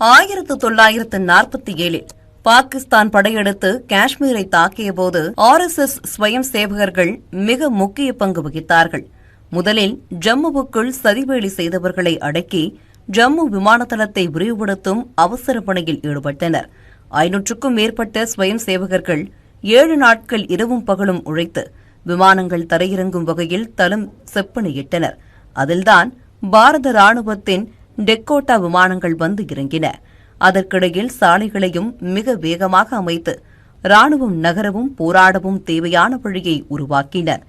1947 பாகிஸ்தான் படையெடுத்து காஷ்மீரை தாக்கியபோது RSS ஸ்வயம் சேவகர்கள் மிக முக்கிய பங்கு வகித்தார்கள். முதலில் ஜம்முவுக்குள் சதிவேலி செய்தவர்களை அடக்கி ஜம்மு விமான தளத்தை விரிவுபடுத்தும் அவசர பணியில் ஈடுபட்டனர். 500க்கும் மேற்பட்ட ஸ்வயம் சேவகர்கள் 7 நாட்கள் இரவும் பகலும் உழைத்து விமானங்கள் தரையிறங்கும் வகையில் தளம் செப்பனியிட்டனர். அதில்தான் பாரத ராணுவத்தின் டெக்கோட்டா விமானங்கள் வந்து இறங்கின. அதற்கிடையில் சாலைகளையும் மிக வேகமாக அமைத்து ராணுவம் நகரவும் போராடவும் தேவையான வழியை உருவாக்கினர்.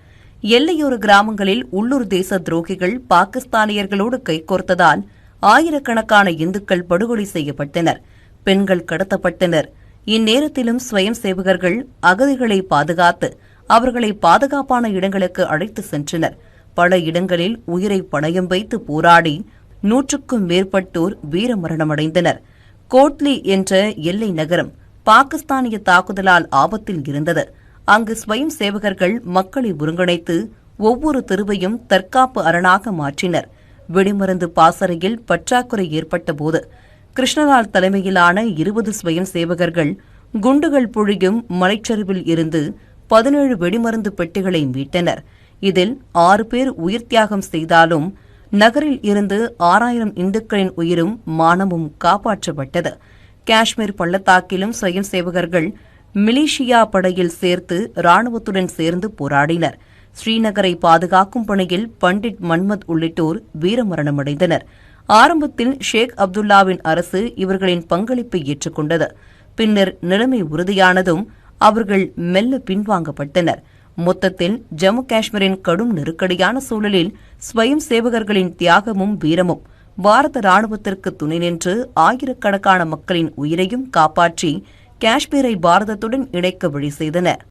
எல்லையோர கிராமங்களில் உள்ளூர் தேச துரோகிகள் பாகிஸ்தானியர்களோடு கைகோர்த்ததால் ஆயிரக்கணக்கான இந்துக்கள் படுகொலை செய்யப்பட்டனர். பெண்கள் கடத்தப்பட்டனர். இந்நேரத்திலும் ஸ்வயம் சேவகர்கள் அகதிகளை பாதுகாத்து அவர்களை பாதுகாப்பான இடங்களுக்கு அழைத்து சென்றனர். பல இடங்களில் உயிரை பணயம் வைத்து போராடி 100க்கும் மேற்பட்டோர் வீரமரணமடைந்தனர். கோட்லி என்ற எல்லை நகரம் பாகிஸ்தானிய தாக்குதலால் ஆபத்தில் இருந்தது. அங்கு ஸ்வயம் சேவகர்கள் மக்களை ஒருங்கிணைத்து ஒவ்வொரு தெருவையும் தற்காப்பு அரணாக மாற்றினர். வெடிமருந்து பாசறையில் பற்றாக்குறை ஏற்பட்டபோது கிருஷ்ணலால் தலைமையிலான 20 ஸ்வயம் சேவகர்கள் குண்டுகள் பொழியும் மலைச்சரிவில் இருந்து 17 வெடிமருந்து பெட்டிகளை மீட்டனர். இதில் 6 பேர் உயிர் தியாகம் செய்தாலும் நகரில் இருந்து 6000 இந்துக்களின் உயிரும் மானமும் காப்பாற்றப்பட்டது. காஷ்மீர் பள்ளத்தாக்கிலும் ஸ்வயம் சேவகர்கள் மிலிஷியா படையில் சேர்த்து ராணுவத்துடன் சேர்ந்து போராடினர். ஸ்ரீநகரை பாதுகாக்கும் பணியில் பண்டிட் மன்மத் உள்ளிட்டோர் வீரமரணமடைந்தனர். ஆரம்பத்தில் ஷேக் அப்துல்லாவின் அரசு இவர்களின் பங்களிப்பை ஏற்றுக்கொண்டது. பின்னர் நிலைமை உறுதியானதும் அவர்கள் மெல்ல பின்வாங்கப்பட்டனர். மொத்தத்தில் ஜம்மு காஷ்மீரின் கடும் நெருக்கடியான சூழலில் ஸ்வயம் சேவகர்களின் தியாகமும் வீரமும் பாரத ராணுவத்திற்கு துணை நின்று ஆயிரக்கணக்கான மக்களின் உயிரையும் காப்பாற்றி காஷ்மீரை பாரதத்துடன் இணைக்க வழி செய்தன.